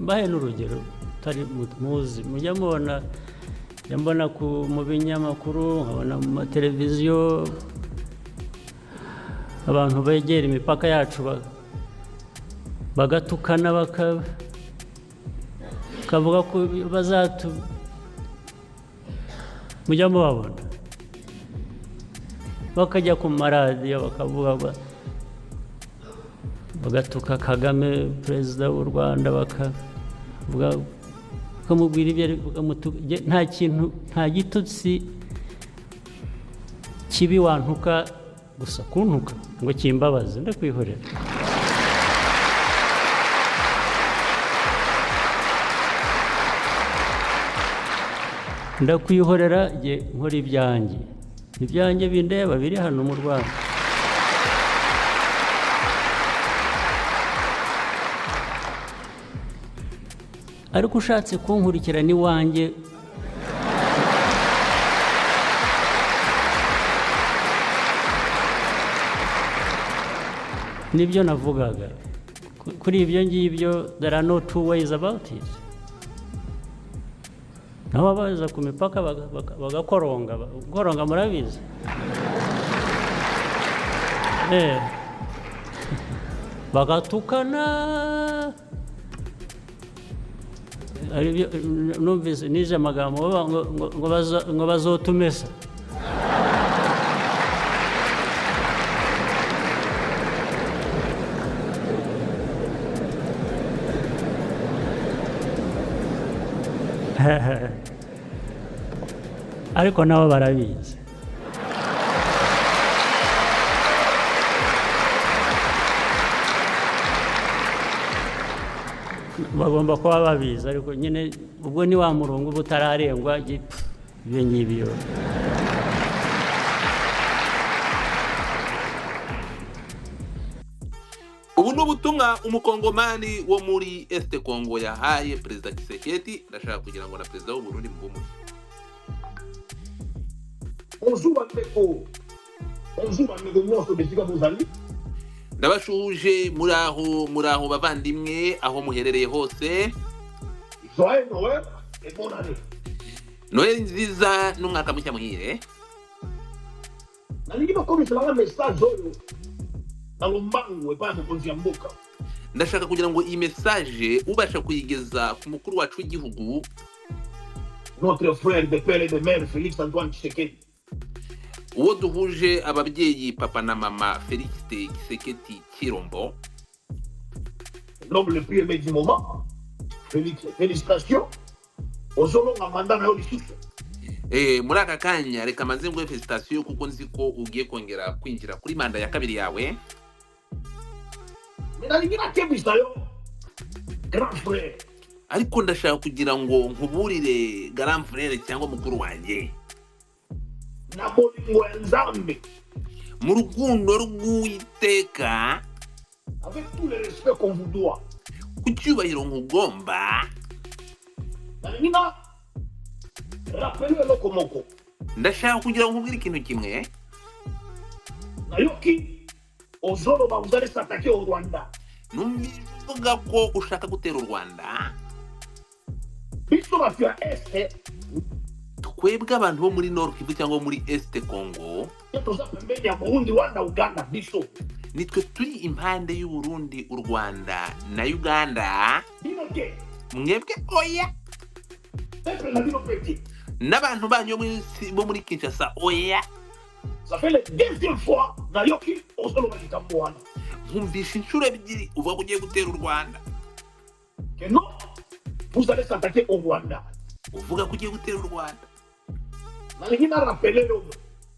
mbahe n'urugero tari muzi mujya mubona mbona mu binyamakuru nkabona mu mateleviziyo abantu begera imipaka yacu bagatukana bakavuga ko mujya mubabona bakajya ku maradiyo bakavuga bagatuka Kagame perezida w'u Rwanda bakamubwira ibyo nta kintu nta gitutsi kibi wantuka gusa kuntuka ngo kimbabaze ndakwihorera ndakwihorera nge nkora ibyanjye bindeba biri hano mu Rwanda ariko ushatse kunkurikirana iwanjye nibyo navugaga kuri ibyo ngibyo there are no two ways about it nabo baza ku mipaka bagakoronga murabizi bagatukana numvise nije amagambo ngo bazotumesa ariko nabo barabizi bagomba kuba babizi ariko nyine ubwo ni wa murongo butararengwa ibyo ngibyo ubu n'ubutumwa umukongomani wo muri Este Congo yahaye perezida Tshisekedi ndashaka kugira ngo na perezida w'u Burundi mvumu ndabashuje muraho bavandimwe aho muherereye hose Noel nziza n'umwaka mushya muhire ndashaka kugira ngo iyi message ubasha kuyigeza ku mukuru wacu w'igihugu notre frère de père et de mère Félix Antoine Tshisekedi uwo duhuje ababyeyi papa na mama Félix Tshisekedi Chirombo l'homme le plus aimé du moment. Félicitations aux hommes en mandat na yolishisho muri aka kanya reka maze ngo felicitation kuko nzi ko ugiye kongera kwinjira kuri manda ya kabiri yawe grand frère ariko ndashaka kugira ngo nkuburire grand frère cyangwa mukuru wanjye na bolingo ya Nzambe mu rukundo rw'Uwiteka avec tout le respect qu'on vous doit ku cyubahiro nkugomba nina rappelez le komoko ndashaka kugira ngo nkubwire ikintu kimwe nayoki ozoro bauzale s'attaquer au Rwanda numvivuga ko ushaka gutera u Rwanda biso bafya este twebwe abantu bo muri Nord Kivu cyangwa muri Este Congo tuza pembeni ya Burundi Rwanda Uganda biso nitwe turi impande y'u Burundi u Rwanda na Uganda binoke mwebwe oya pepe na binoke n'abantu banyu bo muri Kinshasa oya ça fait la deuxième fois nayoki ozolo bakitambo wana nkumvisha inshuro ebyiri uvuga ko ugiye gutera u Rwanda que non vous allez s'attaquer au Rwanda uvuga ko ugiye gutera u Rwanda nalingina rappeler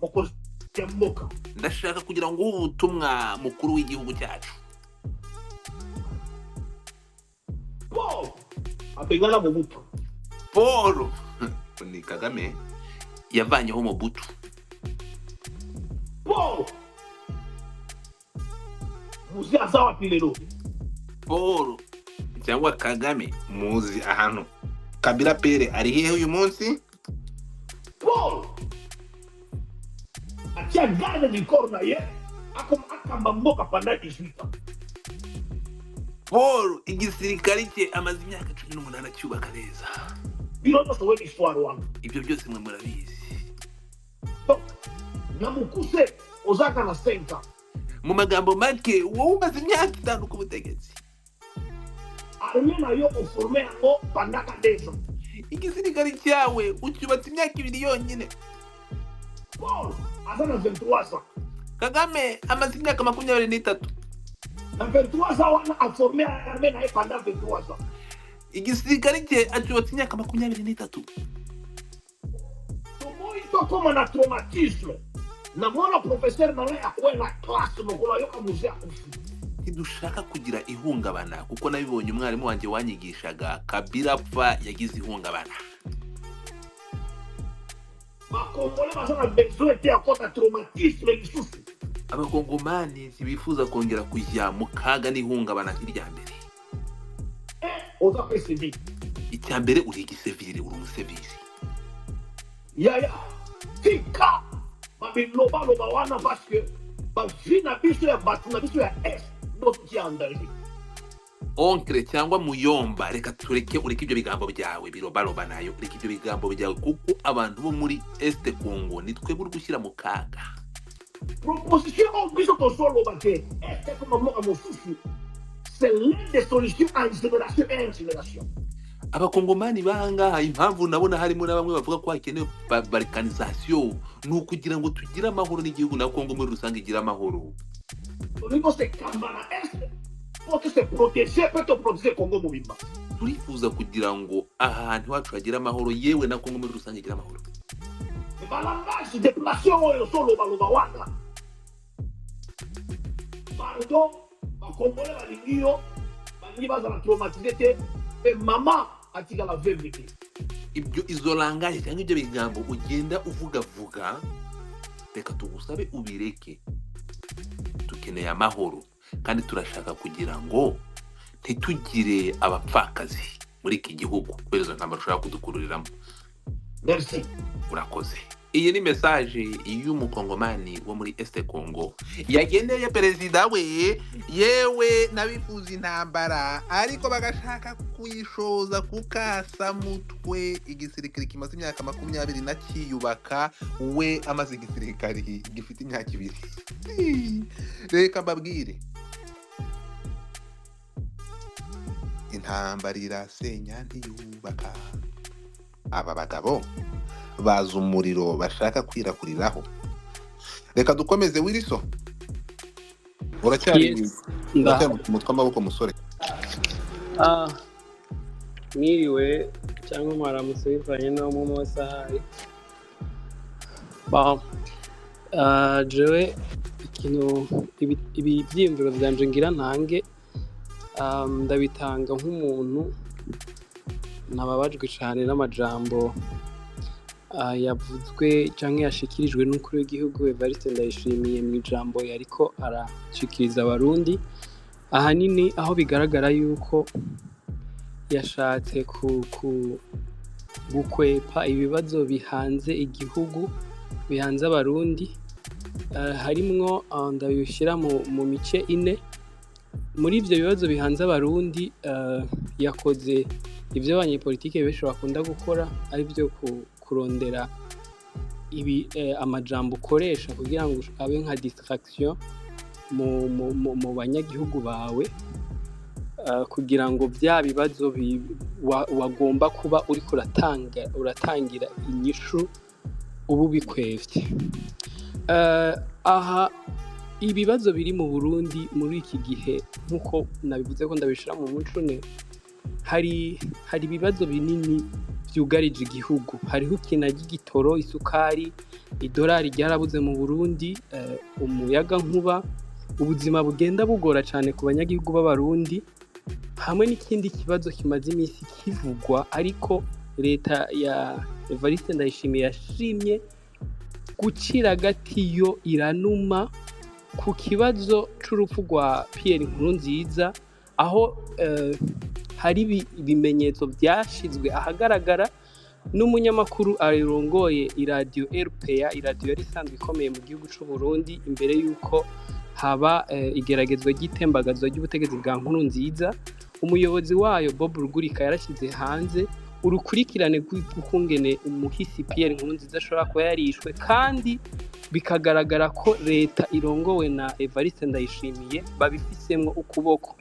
mukozi ya mboka ndashaka kugira ngo ubutumwa mukuru w'igihugu cyacu Paul apengana Mobutu Paul ni Kagame yavanyeho Mobutu Paul muzi azawa pilelo Paul cyangwa Kagame muzi ahantu Kabila Pere ari hehe uyu munsi Paul atia garde du corps na ye akamba mboka pendant 18 ans Paul igisirikare cye amaze imyaka 18 acyubaka neza. Bino so we histoire wangu. Ibyo byose mwe murabizi. Donc, namukuse ozaka na 5 ans. Mu magambo make wowe umaze imyaka 5 ku butegetsi. Armée na yo formé yango pendant 2 ans. Igisirikare cyawe ucyubatse imyaka 2 yonyine. Paul azana 23 ans. Kagame amaze imyaka 23. Na 23 ans wana a formé armée na yo pendant 23 ans. Igisirikare cye acyubatse imyaka 23. Tomo ito koma na traumatisme. Na mwana professeur na ya kwenda classe mukolo yo kamuze akufu. Ntidushaka kugira ihungabana kuko nabibonye umwarimu wanjye wanyigishaga Kabila apfa yagize ihungabana. Bakongole bazana besoin te akota traumatisme lisusu. Abakongomani ntibifuza kongera kujya mu kaga n'ihungabana nk'irya mbere. Oza PCD. Icya mbere uri igisivili, uri umusivili. Ya. Tika. Babiloba loba wana parce que bavina biso ya batu na biso ya est n'otiandali. Onkre cyangwa muyomba, reka tureke ureke ibyo bigambo byawe biroba nayo, reka ibyo bigambo byawe kuko abantu bo muri Est Congo nitwe buri gushyira mu kaga. Proposition biso to solo bate. Est comme mo amosusu. C'est l'une des solutions en génération et en génération. Abakongomani banga impamvu nabona harimo na bamwe bavuga ko hakenewe balkanisation nukugira ngo tugire amahoro n'igihugu na Kongo muri rusange igira amahoro. Au niveau c'est Intambara est pour que se protéger peut te protéger Congo mubimba. Turifuza kugira ngo ahantu hacu hagira amahoro yewe na Kongo muri rusange igira amahoro. Balangage déplacement yo solo baloba wana. Pardon, bakongole balingio, balingi bazana traumatisé et maman atika la vérité. Ibyo izolangaje cyangwa ibyo bigambo ugenda uvuga reka tugusabe ubireke. Tukeneye amahoro kandi turashaka kugira ngo ntitugire abapfakazi muri iki gihugu kwerezo ntambara ushaka kudukururiramo. Merci. Urakoze. Iyi ni message y'umukongomani wo muri Est Congo yagendeye perezida we yewe nabifuza intambara ariko bagashaka kuyishoza kukasa mutwe igisirikare kimaze imyaka 20 nakiyubaka we amaze igisirikare gifite imyaka 2. Reka mbabwire intambara irasenya ntiyubaka. Aba bagabo baza umuriro bashaka kwirakuriraho. Reka dukomeze Wilson. Uracyari umutwe amaboko musore. Mwiriwe cyangwa mwaramutse bivanye no mu masaha. Jewe ikintu ibi byiyumviro byanje ngira ntange ndabitanga nk'umuntu nababajwe cyane n'amajambo yavuzwe cyangwa yashikirijwe n'umukuru w'igihugu Evariste Ndayishimiye mu ijambo yariko arashikiriza abarundi ahanini aho bigaragara yuko yashatse gukwepa ibibazo bihanze igihugu bihanze abarundi harimwo ndabishyira mu mice 4. Muri ibyo bibazo bihanze abarundi yakoze ibyo abanyepolitike benshi bakunda gukora ari byo kurondera amajambo ukoresha kugira ngo abe nka distraction mu banyagihugu bawe kugira ngo bya bibazo wagomba kuba uri uratangira inyishu ubu bikwevye. Aha ibibazo biri mu Burundi muri iki gihe nkuko nabivuze ko ndabishira mu mucune hari ibibazo binini byugarije igihugu. Hariho ikina gitoro, isukari, idolari ryarabuze mu Burundi, umuyaga nkuba, ubuzima bugenda bugora cyane ku banyagihugu b'abarundi, hamwe n'ikindi kibazo kimaze iminsi kivugwa ariko leta ya Evariste Ndayishimiye yashimye gucira agati yo iranuma ku kibazo c'urupfu rwa Pierre Nkurunziza aho hari ibimenyetso byashizwe ahagaragara n'umunyamakuru arongoye iradio RPA, iradio yari isanzwe ikomeye mu gihugu c'u Burundi imbere yuko haba igeragezwa ry'itembagazwa ry'ubutegetsi bwa Nkurunziza. Umuyobozi wayo Bob Rugurika yarashyize hanze urukurikirane rw'ukungene umuhisi Pierre Nkurunziza ashobora kuba yarishwe, kandi bikagaragara ko leta irongowe na Evariste Ndayishimiye babifisemwo ukuboko.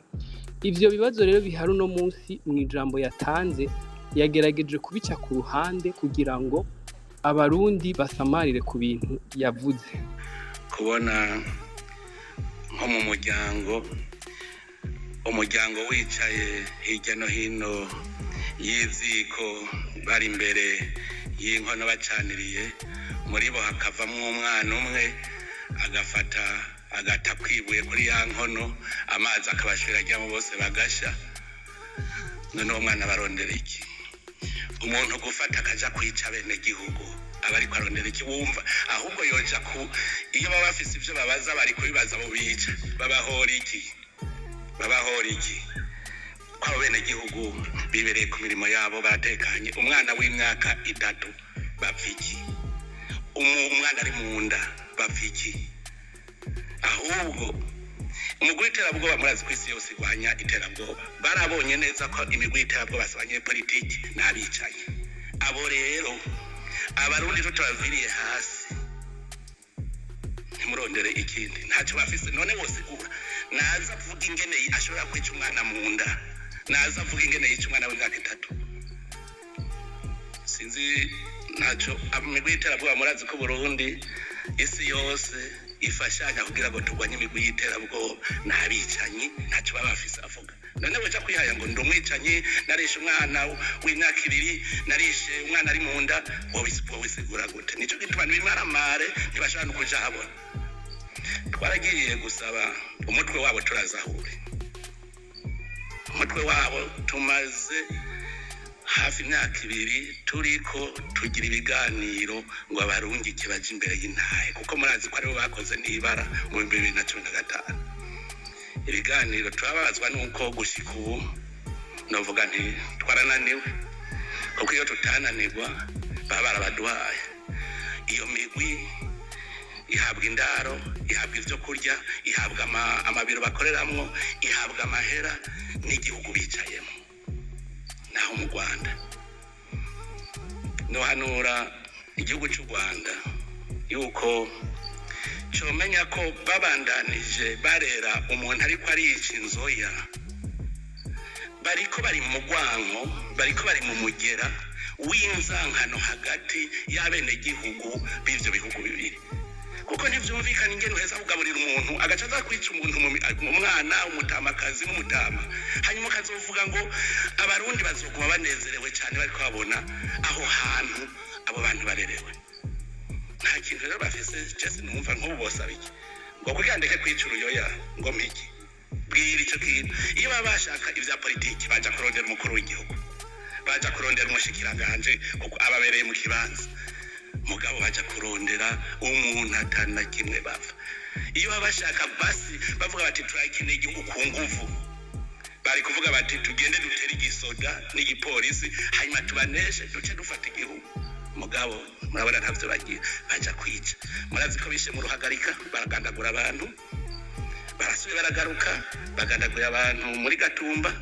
Ivyo bibazo rero bihari uno munsi mu ijambo yatanze, yagerageje kubica ku ruhande kugira ngo abarundi basamarire ku bintu yavuze. Kubona nko mu umuryango wicaye hirya no hino y'iziko bari imbere y'inkono bacaniriye, muri bo hakavamwo umwana umwe agata kwibuye kuri ya nkono, amazi akabashira ajyamo bose bagasha. None uwo mwana barondera iki? Umuntu gufata akaja kwica bene gihugu aba ariko arondera iki? Wumva ahubwo yoja iyo baba bafise ivyo babaza bari kubibaza mu bica babahora iki kwabo bene gihugu bibereye ku mirimo yabo baratekanye. Umwana w'imyaka 3 bapfiki, umwana ari mu nda bapfiki. Ahubwo umugwi w'iterabwoba murazi kw'isi yose igwanya iterabwoba, barabonye neza ko imigwi y'iterabwoba basabanye politiki n'abicaye. Abo rero abarundi tutaviriye hasi, ntimurondere ikindi, ntacyo bafise. None bose naza avuga ingene ashobora kwica umwana mu nda, naza avuga ingene yica umwana w'imyaka 3. Sinzi ntacyo imigwi y'iterabwoba murazi ko Burundi isi yose ifashanya kugira ngo turwanye imigwi y'iterabwoba n'abicanyi, ntacyo baba bafise avuga. None weja kwihaya ngo ndumwicanyi, narishe umwana w'imyaka 2, narishe umwana ari mu nda, wobisigura gute? Nico gituma bimaramare ntibashobora no kuja habona. Twaragiye gusaba umutwe wabo turazahure, umutwe wabo tumaze hafi imyaka 2 turiko tugira ibiganiro ngo abarungike baje imbere y'intahe, kuko murazi ko aribo bakoze n'ibara mu 2015. Ibiganiro turabazwa nuko gushika ubu novuga nti twarananiwe, kuko iyo tutananirwa baba barabaduhaye. Iyo migwi ihabwa indaro, ihabwa ivyo kurya, ihabwa amabiro bakoreramwo, ihabwa amahera n'igihugu bicayemo. Naho mu Rwanda nohanura igihugu cy'u Rwanda yuko comenya ko babandanije barera umuntu ariko ariyica inzoya, bariko bari mu Rwanko, bariko bari mu mugera w'inzankano hagati y'abene gihugu b'ivyo bihugu bibiri. Kuko ntivyumvikana ingene uheza kugaburira umuntu agaca aza kwica umuntu, umwana, umutamakazi n'umutama, hanyuma kazovuga ngo abarundi bazoguma banezerewe cyane bariko babona aho hantu abo bantu barerewe. Nta kintu rero bafise cyose numva nk'ubu bosaba iki ngo kugira ndeke kwica uruyoya ngo mpiki bwira ico kintu. Iyo babashaka ivya politiki baja kurondera umukuru w'igihugu, baja kurondera umushikiranganje kuko ababereye mu kibanza, mugabo baja kurondera umuntu atana kimwe bava. Iyo babashaka basi bavuga bati turakeneye igihugu ku nguvu, bari kuvuga bati tugende dutere igisoda n'igipolisi hanyuma tubaneshe duce dufata igihugu. Mugabo murabona ntavyo bagiye, baja kwica. Murazi ko bishe mu Ruhagarika baragandagura abantu, barasubiye baragaruka bagandagura abantu muri Gatumba.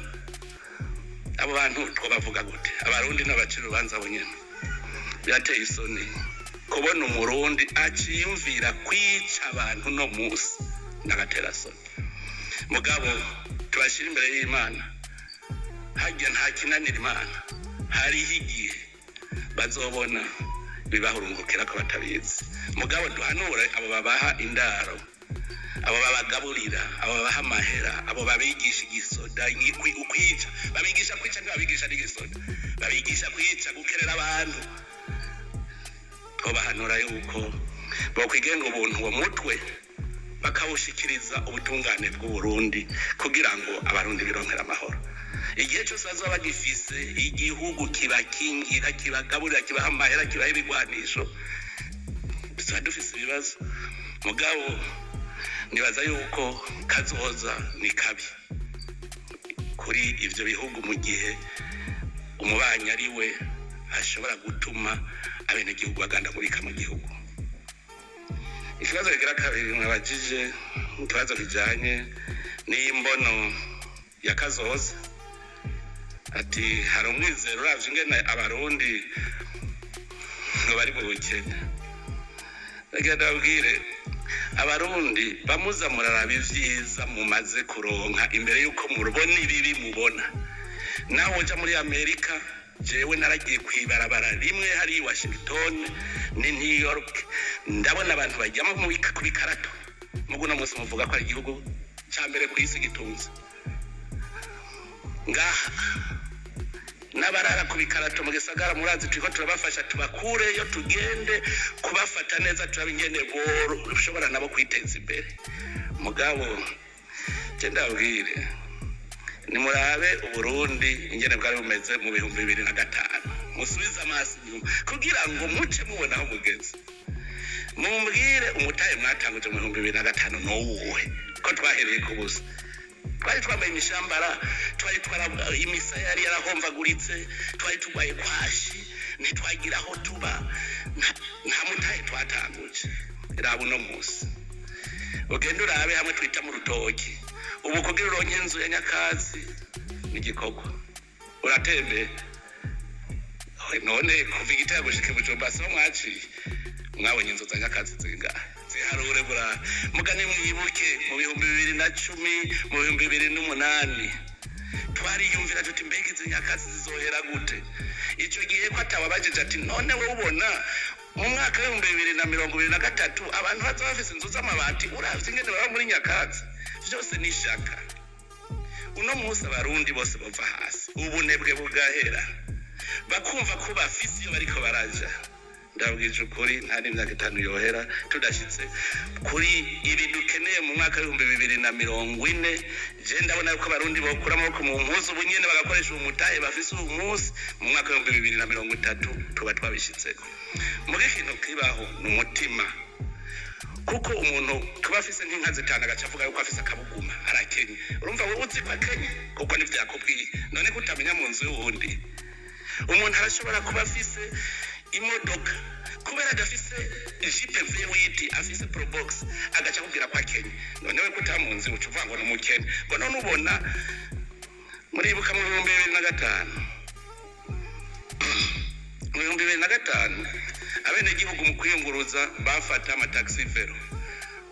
Abo bantu twobavuga gute? Abarundi n'abaciro banza bonyene. Birateye isoni kubona umurundi aciyumvira kwica abantu no musi n'agatera soni. Mugabo tubashira imbere y'Imana, hajya nta kinanira Imana. Hariho igihe bazobona bibahurungukira ko batabizi. Mugabo duhanure abo babaha indaro, abo babagaburira, abo babaha amahera, abo babigisha igisoda ukwica, babigisha kwica ntibabigisha n'igisoda, babigisha kwica gukerera abantu. Twobahanura yuko bokwigenga ubuntu uwo mutwe bakawushikiriza ubutungane bw'u Burundi kugira ngo abarundi bironkera amahoro. Igihe cyose bazaba bagifise igihugu kibakingira, kibagaburira, kibaha amahera, kibaha ibigwanisho, tuba dufise ibibazo. Mugabo nibaza yuko kazoza ni kabi kuri ivyo bihugu mu gihe umubanyi ari we ashobora gutuma abenegihugu bagandagurika mu gihugu. Ikibazo kigira kabiri mwabajije ikibazo kijanye n'imbono ya kazoza ati hari umwizero uravye ingene abarundi bari mu bukene reka ndabwire abarundi bamuza muraraba ivyiza mumaze kuronka imbere yuko murubona ibibi mubona naho uja muri Amerika jewe naragiye kwibarabara rimwe hari i Washington ni New York ndabona abantu bajyamo mu bikarato muguno munsi muvuga ko ari igihugu ca mbere ku isi gitunze ngaha n'abarara ku bikarato mu gisagara murazi turiko turabafasha tubakureyo tugende kubafata neza turabingene boro ushobora nabo kwiteza imbere mugabo je ndabwire ni murabe Uburundi ingene bwari bumeze mu 2005 musubiza amaso inyuma kugira ngo muce mubona aho mugeze mumbwire umutahe mwatanguje mu 2005 n'uwuhe ko twahereye ku busa twari twambaye imishambara twari imisa yari yarahomvaguritse twari tugwaye kwashi ntitwagira aho tuba nta mutahe twatanguje raba uno musi ugenda urabe hamwe twita mu rutoki ubu kugira uronke inzu ya nyakazi n'igikorwa uratembe none kuva igitego gushika Bujumbura so mwaciye mwabonye inzu za nyakazi zingahe ziharure bura mugane mwibuke mu 2010 mu 2008 twariyumvira tuti mbega izo nyakazi zizohera gute ico gihe ko atababajeje ati none we ubona mu mwaka wa 2023 abantu baza bafise inzu z'amabati uravye ingene baba muri nyakazi vyose nishaka uno musi abarundi bose bava hasi ubunebwe bugahera bakumva ko bafise iyo bariko baraja ndabwije ukuri nta n'imyaka 5 yohera tudashitse kuri ibi dukeneye mu mwaka wa 2040 je ndabona ko abarundi bokura amaboko mu mpuzu bunyene bagakoresha umutahe bafise uyu musi mu mwaka wa 2030 tuba twabishitseko muri kino kibaho n'umutima kuko umuntu tuba afise nk'inka zitana gacavuga yuko afise akabuguma arakenye urumva wowe uzi ko akenye kuko n'ivyakubwiye none kutamenya mu nzu y'uwundi umuntu arashobora kuba afise imodoka kubera adafise jipe V8 afise probox agaca kubwira ko akenye none we kutamunzi ucuvuga ngo n'umukene ngo none ubona muribuka mu 2005 mu 2005 abene gihugu mu kwiyunguruza bafata ama taxi vero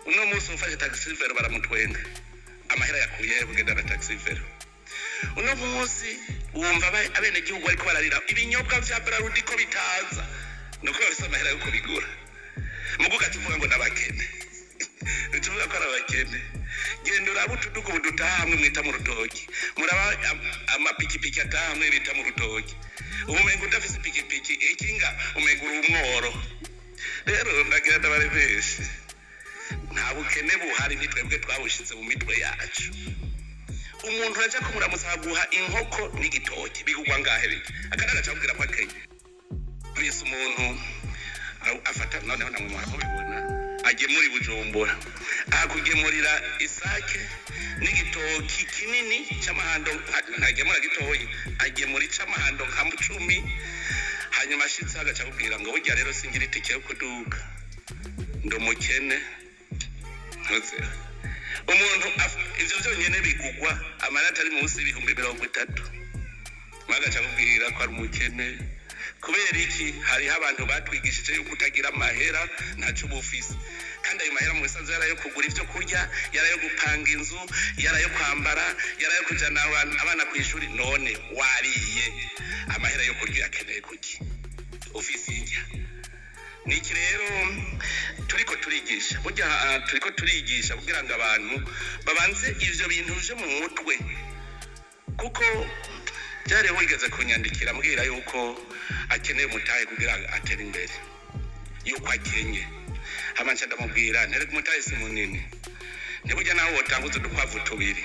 uno musi ufashe taxi vero baramutwenga amahera yakuye bugenda na taxi vero uno musi wumva abene gihugu ariko bararira ibinyobwa vya Brarudi ko bitaza nuko bafise amahera yo kubigura muguga tuvuga ngo nabakene tuvuga ko arabakene genda uraba utudugu budutahamwe mwita mu rutoki muraba amapikipiki atahamwe bita mu rutoki umengo udafise pikipiki ikinga umengo uri umworo rero ndagira ndabare benshi nta bukene buhari nitwebwe twabushize mu mitwe yacu umuntu aje kumuramusa guha inkoko n'igitoki bigugwa ngahe biki akana cyabwira ko akenye bise umuntu afata none namwe mwabibona aje muri Bujumbura akugemurira isake n'igitoki kinini cy'amahando ntagemura gitoyi agemura icamahando nka 10 hanyuma ashitse agaca kubwira ngo burya rero singira itike yo kuduka ndomukene ntuze umuntu ivyo byonyene bigugwa amanata ari munsi y'ibihumbi 30 magaca kubwira ko ari umukene kubera iki hari abantu batwigishije yuko utagira amahera ntaco bufise kandi ayo mahera mu bisanzwe yarayo kugura ivyo kurya yarayo gupanga inzu yarayo kwambara yarayo kujana abana ku ishuri none wariye amahera yo kurya akeneye kuki ofisi y'injya niki rero turiko turigisha burya turiko turigisha kugira ngo abantu babanze ivyo bintu bije mu mutwe kuko byari wigeze kunyandikira mbwira yuko akeneye mutahe kugira atere imbere yuko akenye hamanca ndamubwira ntere kumutahe si munini nibujya naho wotanguze udukwavu tubiri